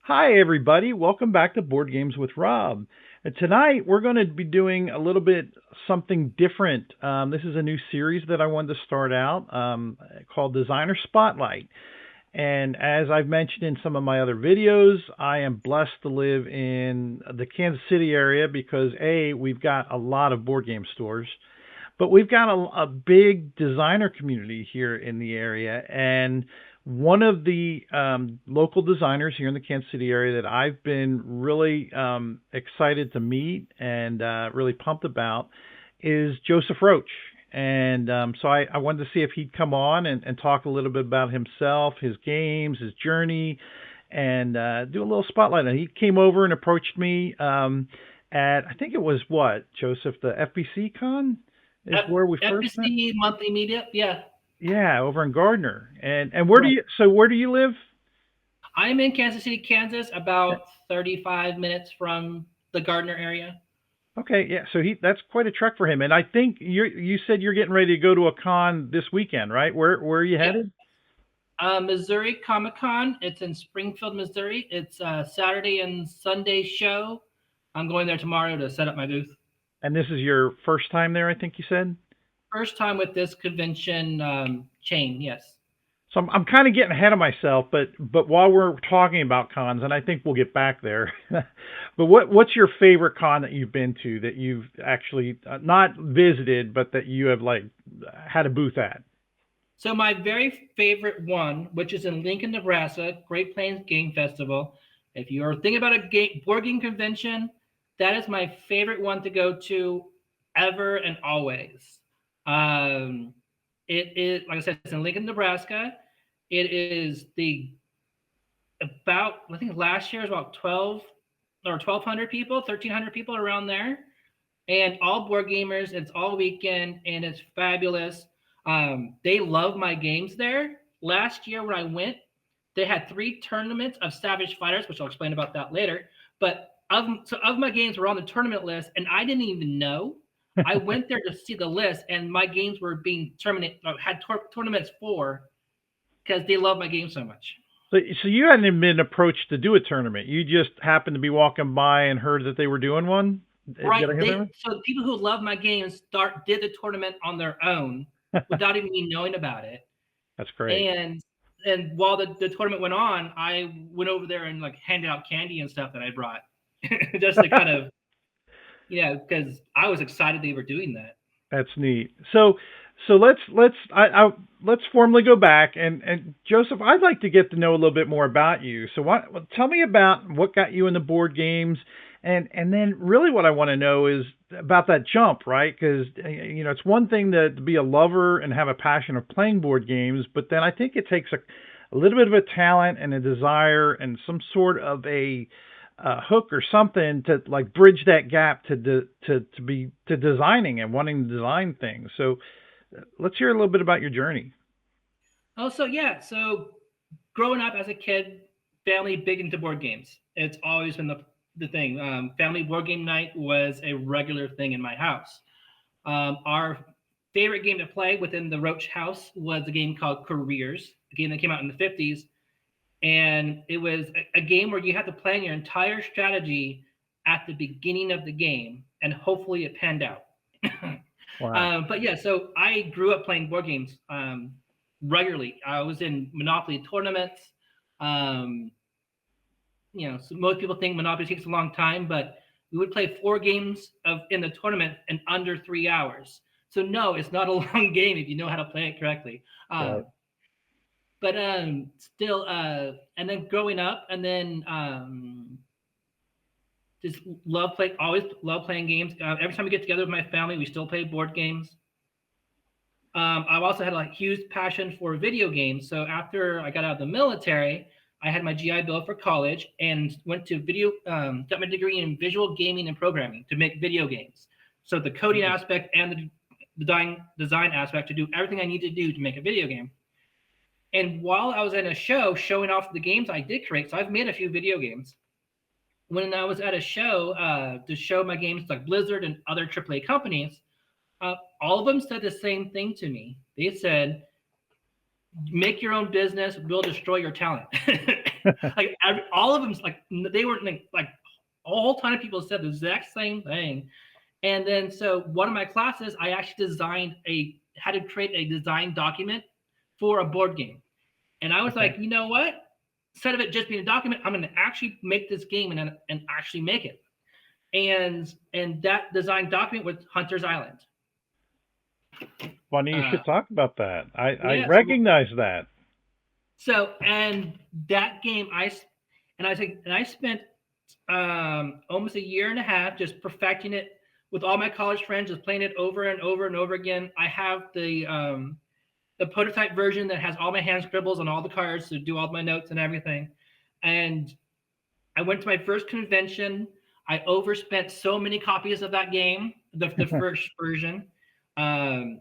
Hi, everybody. Welcome back to Board Games with Rob. And tonight we're going to be doing a little bit something different. This is a new series that I wanted to start out called Designer Spotlight. And as I've mentioned in some of my other videos, I am blessed to live in the Kansas City area because we've got a lot of board game stores, but we've got a big designer community here in the area. And one of the local designers here in the Kansas City area that I've been really excited to meet and really pumped about is Joseph Roach. And so I wanted to see if he'd come on and talk a little bit about himself, his games, his journey, and do a little spotlight. And he came over and approached me at, I think it was what, Joseph, the FBC Con is where we first met? FBC monthly meetup. Yeah, Yeah, over in Gardner. And right. where do you live? I'm in Kansas City, Kansas, about 35 minutes from the Gardner area. Okay, yeah. So that's quite a trek for him. And I think you said you're getting ready to go to a con this weekend, right? Where are you Yeah, headed? Missouri Comic Con. It's in Springfield, Missouri. It's a Saturday and Sunday show. I'm going there tomorrow to set up my booth. And this is your first time there, I think you said. First time with this convention chain. Yes. So I'm kind of getting ahead of myself, but while we're talking about cons, and I think we'll get back there. But what's your favorite con that you've been to that you've actually not visited, but that you have like had a booth at? So my very favorite one, which is in Lincoln, Nebraska, Great Plains Game Festival. If you're thinking about board game convention, that is my favorite one to go to ever and always. Um, it is, like I said, it's in Lincoln, Nebraska. It is about, I think last year was about 12 or 1,200 people, 1,300 people around there, and all board gamers. It's all weekend and it's fabulous. They love my games there. Last year when I went, they had 3 tournaments of Savage Fighters, which I'll explain about that later. But of my games were on the tournament list, and I didn't even know. I went there to see the list, and my games were being terminated. Had tournaments for because they love my game so much. So you hadn't even been approached to do a tournament. You just happened to be walking by and heard that they were doing one. Did I Right. hear that So the people who love my games did the tournament on their own right? without even me knowing about it. That's great. And while the tournament went on, I went over there and like handed out candy and stuff that I brought, just to kind of because I was excited they were doing that. That's neat. So let's formally go back and Joseph, I'd like to get to know a little bit more about you. So tell me about what got you in the board games, and then really what I want to know is about that jump, right? Because it's one thing to be a lover and have a passion of playing board games, but then I think it takes a little bit of a talent and a desire and some sort of a hook or something to like bridge that gap to designing and wanting to design things. So let's hear a little bit about your journey. Oh, so yeah, so growing up as a kid, family big into board games. It's always been the thing. Family board game night was a regular thing in my house. Our favorite game to play within the Roach house was a game called Careers, a game that came out in the 50s. And it was a game where you had to plan your entire strategy at the beginning of the game, and hopefully it panned out. Wow. But yeah, so I grew up playing board games regularly. I was in Monopoly tournaments. Um, so most people think Monopoly takes a long time, but we would play 4 games in the tournament in under 3 hours. So no, it's not a long game if you know how to play it correctly. Right. But still, and then growing up, and then just always love playing games. Every time we get together with my family, we still play board games. I've also had a huge passion for video games. So after I got out of the military, I had my GI Bill for college and went to got my degree in visual gaming and programming to make video games. So the coding aspect and the design aspect to do everything I need to do to make a video game. And while I was in a show showing off the games I did create, so I've made a few video games. When I was at a show to show my games like Blizzard and other AAA companies, all of them said the same thing to me. They said, make your own business, we'll destroy your talent. Like all of them, like they were like a whole ton of people said the exact same thing. And then so one of my classes, I actually designed a had to create a design document for a board game. And I was Okay. like, you know what? Instead of it just being a document, I'm going to actually make this game and actually make it. And that design document was Hunter's Island. Funny you Uh, should talk about that. I yeah. recognize that. And that game, I spent almost a year and a half just perfecting it with all my college friends, just playing it over and over and over again. I have the prototype version that has all my hand scribbles on all the cards to do all my notes and everything. And I went to my first convention. I overspent so many copies of that game, the first version. Um,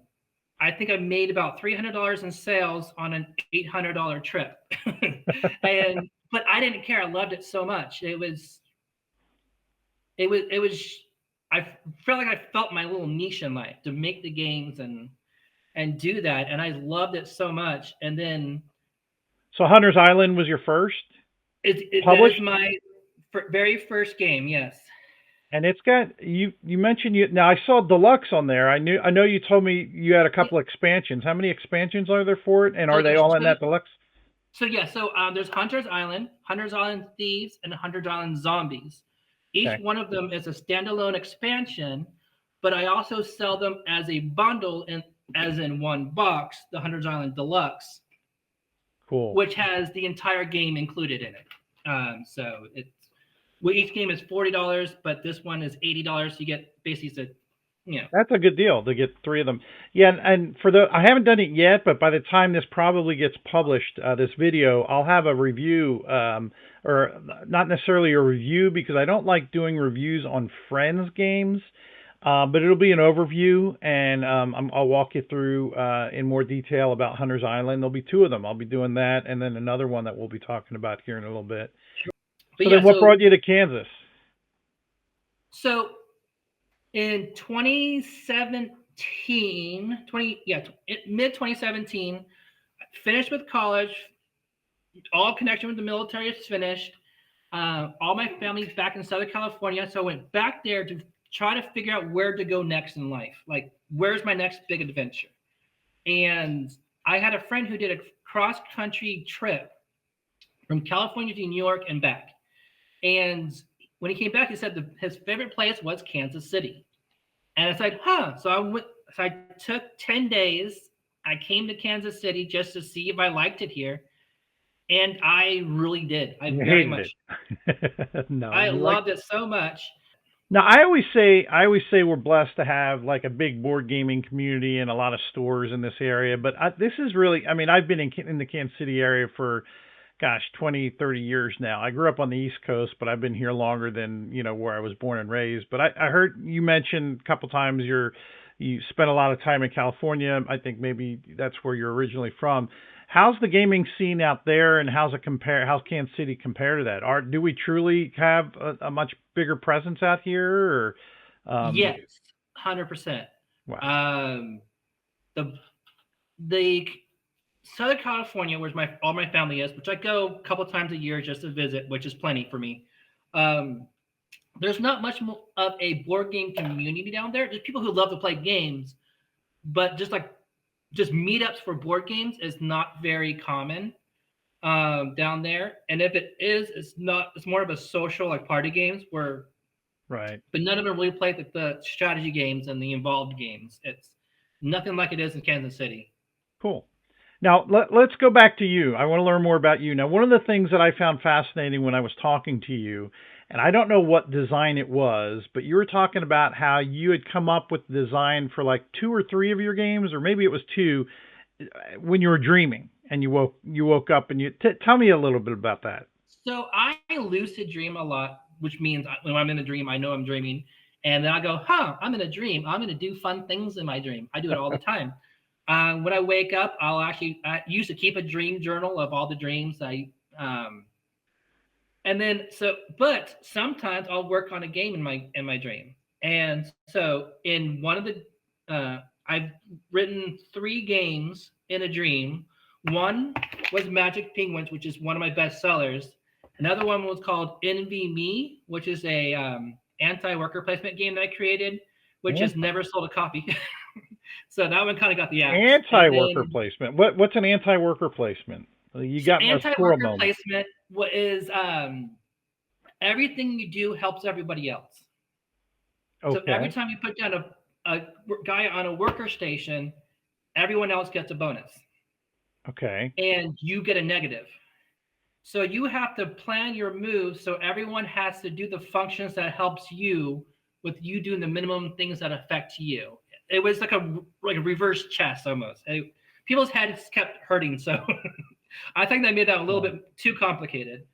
I think I made about $300 in sales on an $800 trip, and but I didn't care. I loved it so much. It was. I felt like I felt my little niche in life to make the games and do that, and I loved it so much. And then So Hunter's Island was your first that is published, my very first game. Yes. and it's got you mentioned you now I saw deluxe on there. I know you told me you had a Yeah. couple expansions. How many expansions are there for it, and are So they there's all in two. that deluxe? So yeah. So there's Hunter's Island Thieves, and Hunter's Island Zombies. Each Okay, one of them is a standalone expansion, but I also sell them as a bundle in as in one box, the Hunter's Island Deluxe, cool. which has the entire game included in it. So it's well, each game is $40, but this one is $80. You get basically the, you know, That's a good deal to get three of them. Yeah, and for the I haven't done it yet, but by the time this probably gets published, this video, I'll have a review, or not necessarily a review because I don't like doing reviews on friends' games. But it'll be an overview, and I'll walk you through in more detail about Hunter's Island. There'll be two of them. I'll be doing that, and then another one that we'll be talking about here in a little bit. but So yeah. then, what So brought you to Kansas? so in 2017, 20 yeah, mid 2017, finished with college. All connection with the military is finished. All my family's back in Southern California, so I went back there to try to figure out where to go next in life. Like, where's my next big adventure? And I had a friend who did a cross country trip from California to New York and back. And when he came back, he said his favorite place was Kansas City. And I said, huh. So I took 10 days. I came to Kansas City just to see if I liked it here. And I really did. I You very hated much, it. No, I you like. loved it so much. Now, I always say we're blessed to have like a big board gaming community and a lot of stores in this area. But this is really, I mean, I've been in the Kansas City area for, gosh, 20, 30 years now. I grew up on the East Coast, but I've been here longer than, where I was born and raised. But I heard you mention a couple times you spent a lot of time in California. I think maybe that's where you're originally from. How's the gaming scene out there, and how's Kansas City compare to that? Do we truly have a much bigger presence out here, or Yes, 100%. wow, Um, the the Southern California, where my all my family is, which I go a couple times a year just to visit, which is plenty for me. Um, there's not much of a board game community down there. There's people who love to play games, but just meetups for board games is not very common down there. And if it is, it's not. It's more of a social like party games where, right, but none of them really play the strategy games and the involved games. It's nothing like it is in Kansas City. cool. Now let's go back to you. I want to learn more about you. Now, one of the things that I found fascinating when I was talking to you, and I don't know what design it was, but you were talking about how you had come up with the design for like two or three of your games, or maybe it was two, when you were dreaming and you woke up and tell me a little bit about that. So I lucid dream a lot, which means when I'm in a dream, I know I'm dreaming. And then I go, huh, I'm in a dream. I'm going to do fun things in my dream. I do it all the time. When I wake up, I used to keep a dream journal of all the dreams and then but sometimes I'll work on a game in my dream. And so in one of the, I've written three games in a dream. One was Magic Penguins, which is one of my best sellers. Another one was called Envy Me, which is a anti-worker placement game that I created, which has never sold a copy. So that one kind of got the axe. And Anti-worker then placement. What's an anti-worker placement? You got a squirrel anti-worker moment. placement is everything you do helps everybody else. So every Okay. time you put down a guy on a worker station, everyone else gets a bonus, Okay. and you get a negative. So you have to plan your moves so everyone has to do the functions that helps you with you doing the minimum things that affect you. It was like a reverse chess almost. People's heads kept hurting, so I think they made that a little Wow. bit too complicated.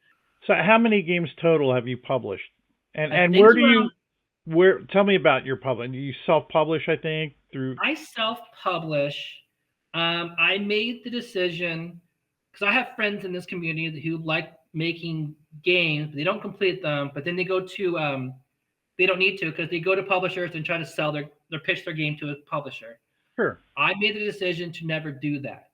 So how many games total have you published? I And think where do around you where tell me about your publishing. Do you self-publish, I think, through I self-publish. I made the decision because I have friends in this community who like making games, but they don't complete them. But then they go to they don't need to because they go to publishers and try to sell their pitch their game to a publisher. Sure. I made the decision to never do that.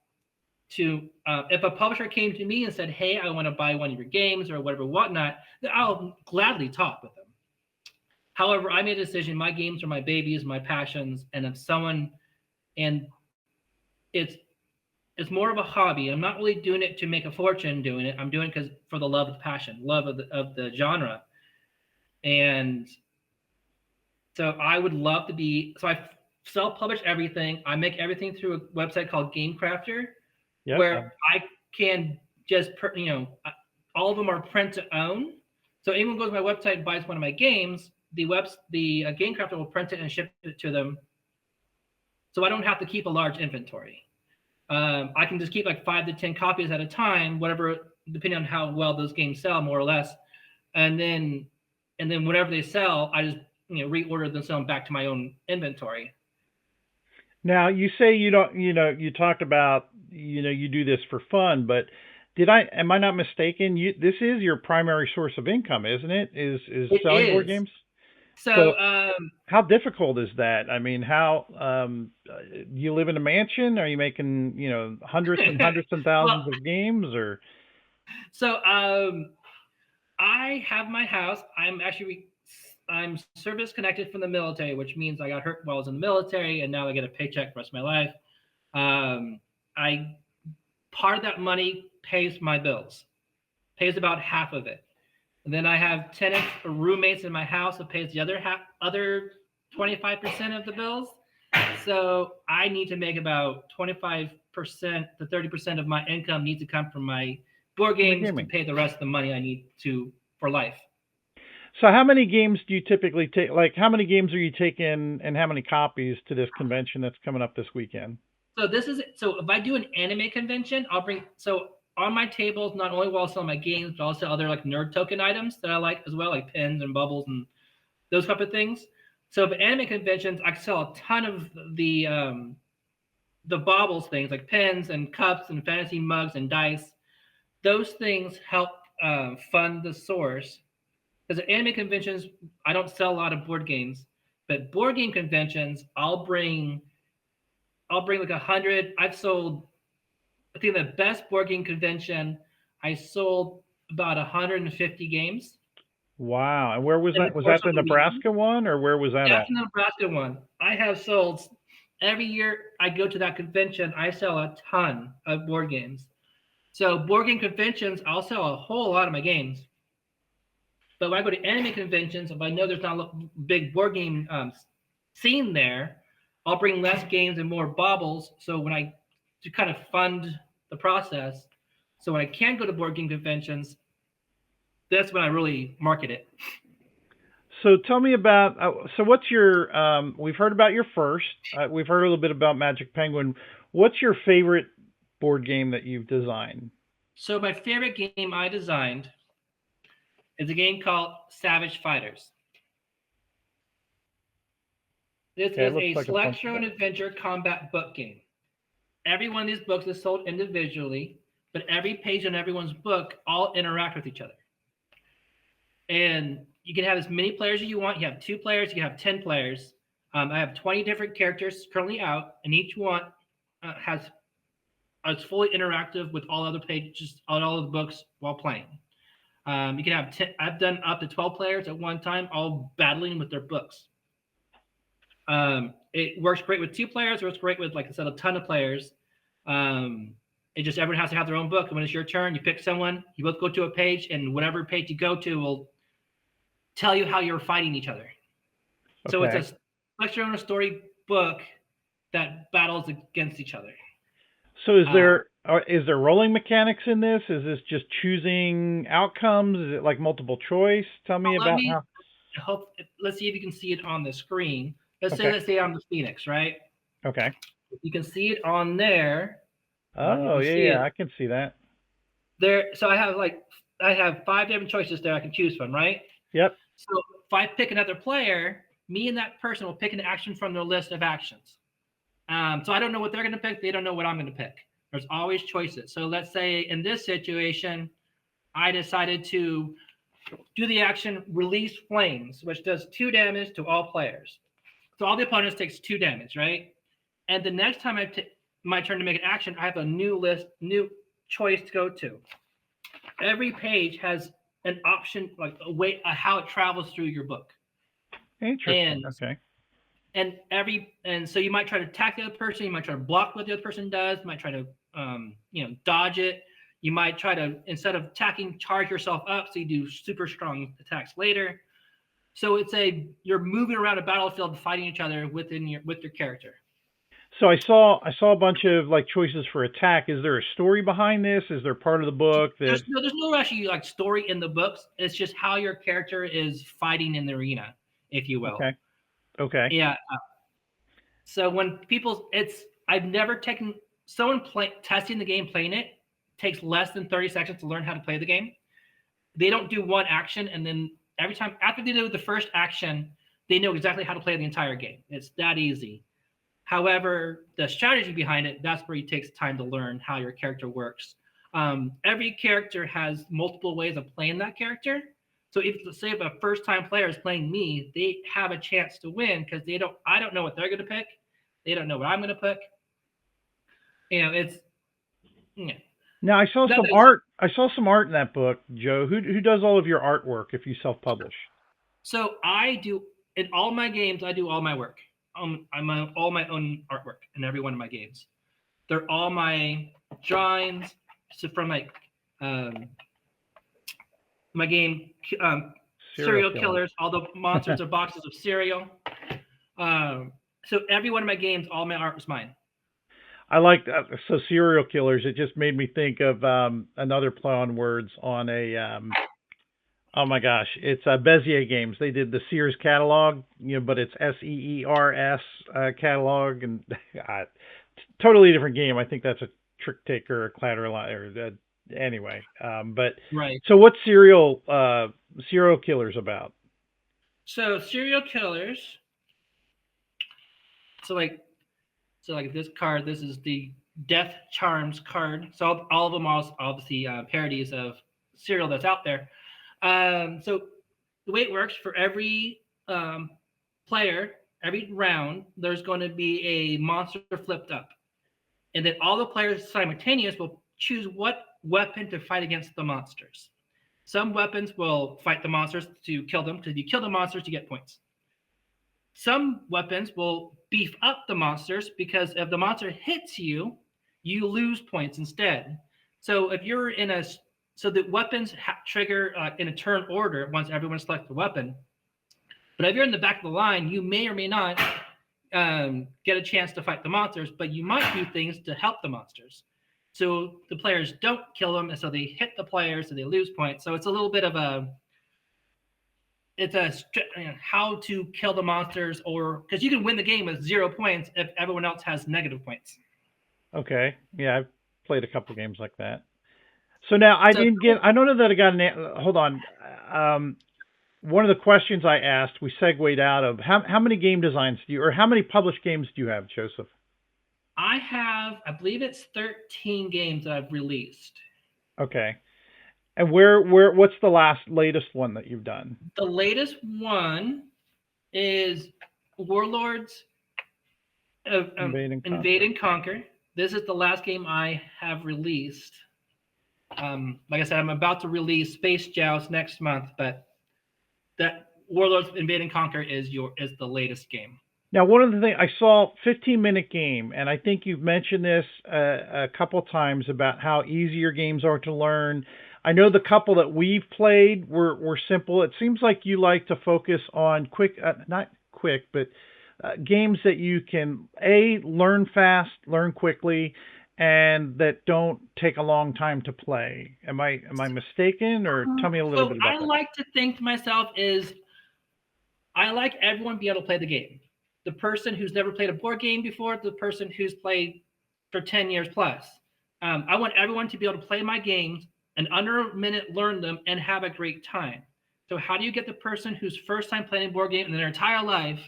To if a publisher came to me and said, "Hey, I want to buy one of your games or whatever, whatnot," then I'll gladly talk with them. However, I made a decision. My games are my babies, my passions, and if someone and it's it's more of a hobby. I'm not really doing it to make a fortune doing it. I'm doing it because for the love of the passion, love of the genre. And so I would love to be. So I self-publish everything. I make everything through a website called Game Crafter, Yep. where I can just all of them are print to own. So anyone goes to my website and buys one of my games, the Game Crafter will print it and ship it to them. So I don't have to keep a large inventory. I can just keep like 5 to 10 copies at a time, whatever, depending on how well those games sell, more or less. And then whatever they sell, I just reorder them, sell them back to my own inventory. Now, you say you don't, you talked about, you do this for fun, but am I not mistaken? This is your primary source of income, isn't it? Is It selling board is. games? So So how difficult is that? I mean, how you live in a mansion? Are you making, hundreds and hundreds and well, thousands of games or? so I have my house. I'm service connected from the military, which means I got hurt while I was in the military, and now I get a paycheck for the rest of my life. I Part of that money pays my bills, pays about half of it. And then I have tenants or roommates in my house that pays the other 25% of the bills. So I need to make about 25% to 30% of my income needs to come from my board From the games to gaming. pay the rest of the money I need to for life. So how many games do you typically take? Like, how many games are you taking, and how many copies to this convention that's coming up this weekend? So if I do an anime convention, I'll bring on my tables not only will I sell my games, but also other like nerd token items that I like as well, like pins and bubbles and those type of things. So for anime conventions, I sell a ton of the baubles things like pens and cups and fantasy mugs and dice. Those things help fund the source. Because at anime conventions, I don't sell a lot of board games, but board game conventions, I'll bring like 100. I've sold, I think the best board game convention, I sold about 150 games Wow. And where was in the that? Was course that of the a weekend. Nebraska one, or where was that That's at? the Nebraska one. I have sold every year I go to that convention. I sell a ton of board games. So board game conventions, I'll sell a whole lot of my games. But when I go to anime conventions, if I know there's not a big board game scene there, I'll bring less games and more baubles. So when I to kind of fund the process, so when I can go to board game conventions, that's when I really market it. So tell me about. So what's your? We've heard about your first. We've heard a little bit about Magic Penguin. What's your favorite board game that you've designed? So my favorite game I designed is a game called Savage Fighters. This Okay, it is looks a like a fun selection set. adventure combat book game. Every one of these books is sold individually, but every page in everyone's book all interact with each other. And you can have as many players as you want. You have 2 players, you can have 10 players. I have 20 different characters currently out, and each one has it's fully interactive with all other pages on all of the books while playing. You can have I've done up to 12 players at one time, all battling with their books. It works great with 2 players. It works great with, like I said, a ton of players. It just everyone has to have their own book. And when it's your turn, you pick someone. You both go to a page, and whatever page you go to will tell you how you're fighting each other. So it's Okay. a select your own story book that battles against each other. So Uh, is there rolling mechanics in this? Is this just choosing outcomes? Is it like multiple choice? Tell me Let about me how. hope. Let's see if you can see it on the screen. Let's say Okay. I'm the Phoenix, right? Okay. You can see it on there. I don't know if you Oh, can yeah, see yeah, it I can see that. there. So I have 5 different choices there I can choose from, right? Yep. So if I pick another player, me and that person will pick an action from their list of actions. So I don't know what they're going to pick. They don't know what I'm going to pick. There's always choices. So let's say in this situation, I decided to do the action release flames, which does 2 damage to all players. So all the opponents takes 2 damage, right? And the next time my turn to make an action, I have a new choice to go to. Every page has an option, like a way, how it travels through your book, Interesting. and Okay. so you might try to attack the other person, you might try to block what the other person does, you might try to dodge it. You might try to, instead of attacking, charge yourself up so you do super strong attacks later. So you're moving around a battlefield fighting each other with your character. So I saw a bunch of like choices for attack. Is there a story behind this? Is there part of the book that? There's no actually like story in the books. It's just how your character is fighting in the arena, if you will. Okay. Okay. Yeah. So when people, I've never taken someone testing the game, playing it takes less than 30 seconds to learn how to play the game. They don't do one action, and then every time after they do the first action, they know exactly how to play the entire game. It's that easy. However, the strategy behind it, that's where it takes time to learn how your character works. Every character has multiple ways of playing that character. So if, let's say, if a first-time player is playing me, they have a chance to win because I don't know what they're going to pick. They don't know what I'm going to pick. It's yeah. Now I saw That some makes, art. I saw some art in that book, Joe. Who does all of your artwork if you self-publish? so I do in all my games. I do all my work. All my own artwork in every one of my games. They're all my drawings. So from um, my game, Serial Serial killer. Killers, all the monsters are boxes of cereal. So every one of my games, all my art was mine. I like so serial killers. It just made me think of another play on words on a oh my gosh, it's Bezier Games. They did the Sears catalog, but it's SEERS catalog, and totally different game. I think that's a trick taker, a collateral, or anyway. But Right. so what's serial killers about? So Serial Killers. So like this card. This is the Death Charms card. So all of them are obviously parodies of cereal that's out there. So the way it works for every player, every round, there's going to be a monster flipped up, and then all the players simultaneous will choose what weapon to fight against the monsters. Some weapons will fight the monsters to kill them, because if you kill the monsters, you get points. Some weapons will beef up the monsters, because if the monster hits you, you lose points instead. So if you're in a so the weapons trigger in a turn order once everyone selects a weapon. But if you're in the back of the line, you may or may not get a chance to fight the monsters, but you might do things to help the monsters. So the players don't kill them, and so they hit the players, so they lose points. So it's a little bit of how to kill the monsters, or because you can win the game with 0 points if everyone else has negative points. Okay, yeah, I've played a couple games like that. So now I So didn't get. I don't know that I got hold on. Um, One of the questions I asked, we segued out of how many game designs do you, or how many published games do you have, Joseph? I believe it's 13 games that I've released. Okay, and what's the latest one that you've done? The latest one is Warlords of Invade and Invade Conquer. and Conquer. this is the last game I have released. Like I said, I'm about to release Space Joust next month, but that Warlords Invade and Conquer is the latest game. Now, one of the things I saw, 15-minute game, and I think you've mentioned this a couple times about how easy your games are to learn. I know the couple that we've played were simple. It seems like you like to focus on quick, not quick, but games that you can learn fast, learn quickly, and that don't take a long time to play. Am I mistaken, or tell me a little So bit I about that? like to think to myself is I like everyone to be able to play the game. The person who's never played a board game before, the person who's played for 10 years plus. I want everyone to be able to play my games and under a minute learn them and have a great time. So how do you get the person who's first time playing a board game in their entire life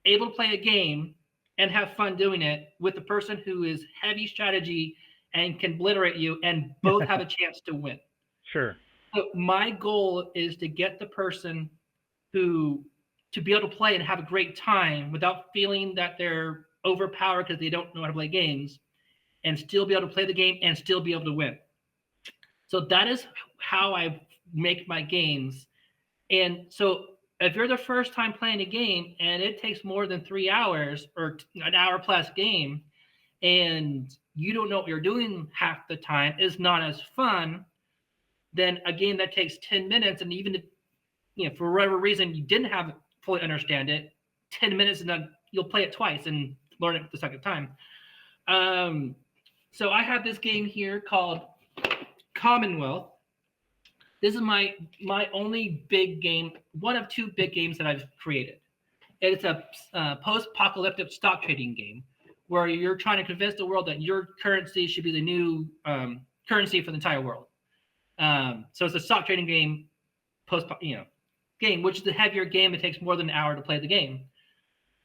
able to play a game and have fun doing it with the person who is heavy strategy and can obliterate you and both have a chance to win? Sure. So my goal is to get the person who to be able to play and have a great time without feeling that they're overpowered because they don't know how to play games and still be able to play the game and still be able to win. So that is how I make my games. And so if you're the first time playing a game and it takes more than 3 hours or an hour plus game and you don't know what you're doing half the time is not as fun than a game that takes 10 minutes. And even if, for whatever reason you didn't have fully understand it, 10 minutes and then you'll play it twice and learn it the second time. Um, so I have this game here called Commonwealth. This is my only big game, one of two big games that I've created. It's a post-apocalyptic stock trading game where you're trying to convince the world that your currency should be the new currency for the entire world. So it's a stock trading game, game, which is a heavier game. It takes more than an hour to play the game.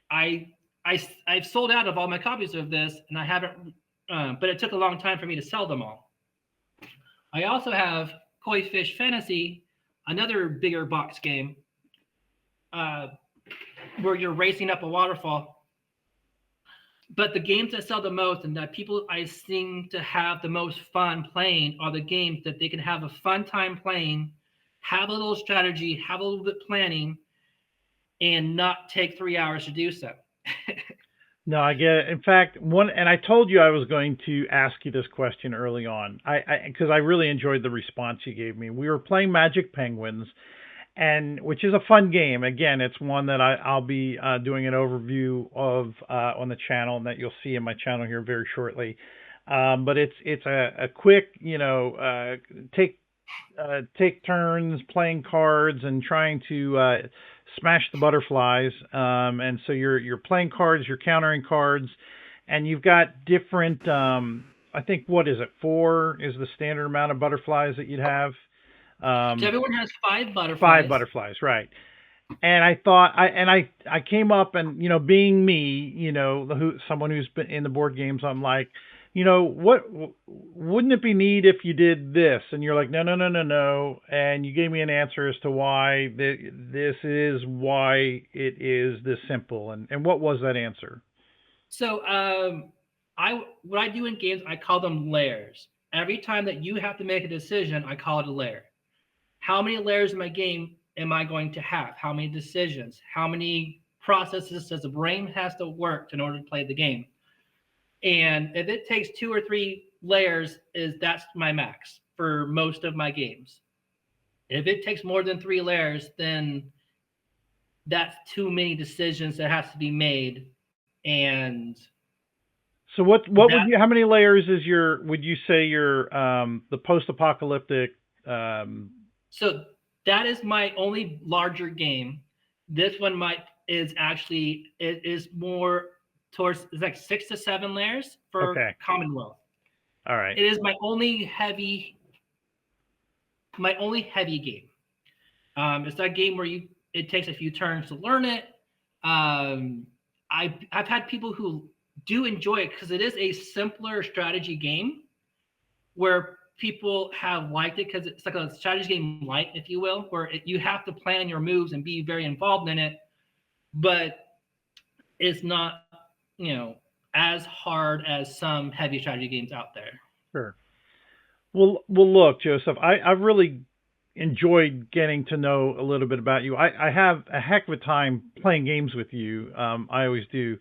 I've sold out of all my copies of this, and I haven't, but it took a long time for me to sell them all. I also have Koi Fish Fantasy, another bigger box game, uh, where you're racing up a waterfall. But the games that sell the most and that people I seem to have the most fun playing are the games that they can have a fun time playing, have a little strategy, have a little bit planning, and not take 3 hours to do so. No, I get it. In fact, and I told you I was going to ask you this question early on. Because I really enjoyed the response you gave me. We were playing Magic Penguins, and which is a fun game. Again, it's one that I'll be doing an overview of on the channel, and that you'll see in my channel here very shortly. But it's a quick, take turns playing cards and trying to smash the butterflies. And so you're playing cards, you're countering cards, and you've got different. I think what is it? Four is the standard amount of butterflies that you'd have. So everyone has five Five butterflies. butterflies, right? And I thought I came up, and being me, someone who's been in the board games, I'm like, what wouldn't it be neat if you did this? And you're like, no, no, no, no, no. And you gave me an answer as to why this is why it is this simple. And what was that answer? So I what I do in games, I call them layers. Every time that you have to make a decision, I call it a layer. How many layers in my game am I going to have? How many decisions? How many processes does the brain has to work in order to play the game? And if it takes 2 or 3 layers, that's my max for most of my games. If it takes more than 3 layers, then that's too many decisions that has to be made. And So what would that you? How many layers is your? Would you say your the post-apocalyptic? so that is my only larger game. This one might is actually it is more towards it's like 6 to 7 layers for Okay, Commonwealth. all right. It is my only heavy game. It's that game where it takes a few turns to learn it. I've had people who do enjoy it because it is a simpler strategy game where people have liked it because it's like a strategy game light, if you will, where you have to plan your moves and be very involved in it, but it's not, you know, as hard as some heavy strategy games out there. Sure. Well, look, Joseph, I've really enjoyed getting to know a little bit about you. I have a heck of a time playing games with you. I always do.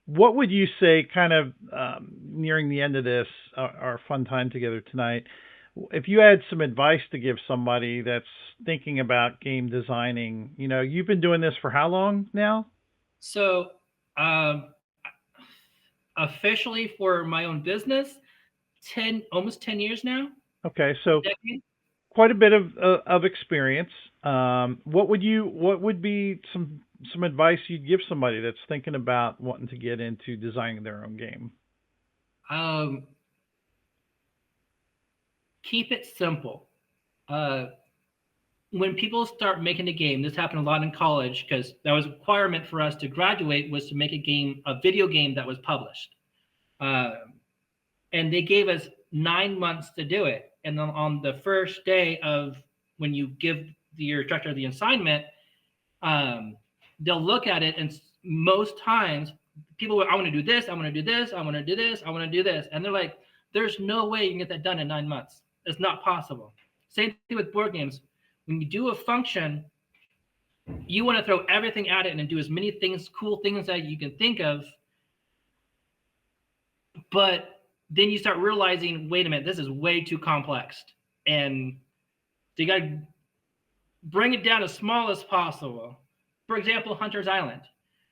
What would you say, kind of nearing the end of this, our fun time together tonight, if you had some advice to give somebody that's thinking about game designing? You've been doing this for how long now? So, um, officially for my own business, 10 almost 10 years now, Okay, a so decade. quite a bit of experience. What would be some advice you'd give somebody that's thinking about wanting to get into designing their own game? Um, Keep it simple. Uh, when people start making a game, this happened a lot in college because that was a requirement for us to graduate was to make a video game that was published. Uh, and they gave us 9 months to do it. And then on the first day of when you give your instructor the assignment, um, they'll look at it, and most times people are, I want to do this, I want to do this, I want to do this, I want to do this, and they're like, there's no way you can get that done in 9 months. It's not possible. Same thing with board games. When you do a function, you want to throw everything at it and do as many things, cool things that you can think of, but then you start realizing, wait a minute, this is way too complex, and so you got to bring it down as small as possible. For example, Hunter's Island.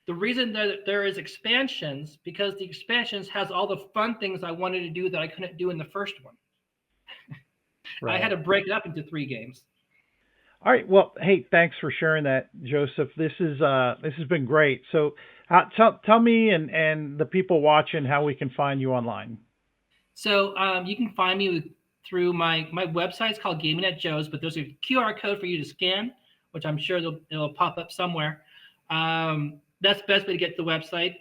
The reason that there is expansions because the expansions has all the fun things I wanted to do that I couldn't do in the first one. I had Right. to break it up into 3 games. All right. Well, hey, thanks for sharing that, Joseph. This has been great. So, tell me and the people watching how we can find you online. So you can find me through my website. It's called Gaming at Joe's, but there's a QR code for you to scan, which I'm sure it'll pop up somewhere. That's the best way to get to the website.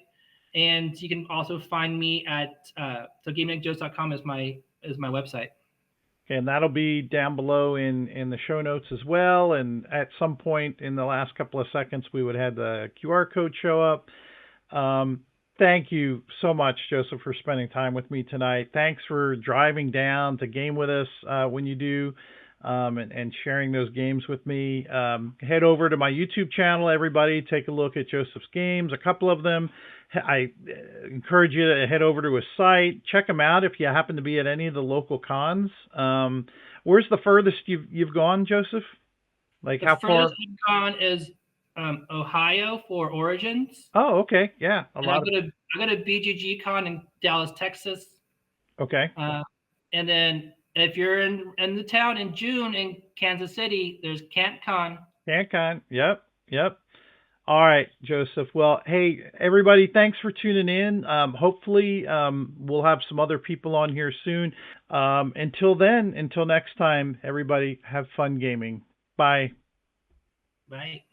And you can also find me at so gamingatjoes.com is my website. Okay, and that'll be down below in the show notes as well. And at some point in the last couple of seconds, we would have the QR code show up. Um, Thank you so much, Joseph, for spending time with me tonight. Thanks for driving down to game with us when you do, and sharing those games with me. Head over to my YouTube channel, everybody. Take a look at Joseph's games, a couple of them. I encourage you to head over to his site, check him out if you happen to be at any of the local cons. Where's the furthest you've gone, Joseph? Like The how furthest far? I've gone is Ohio for Origins, Oh, okay, yeah, a and I lot of. go to I go to BGG Con in Dallas, Texas. Okay. Uh, and then if you're in the town in June in Kansas City, there's CantCon. CanCon. Yep. Yep. All right, Joseph. Well, hey, everybody, thanks for tuning in. Hopefully, we'll have some other people on here soon. Until then, until next time, everybody, have fun gaming. Bye. Right?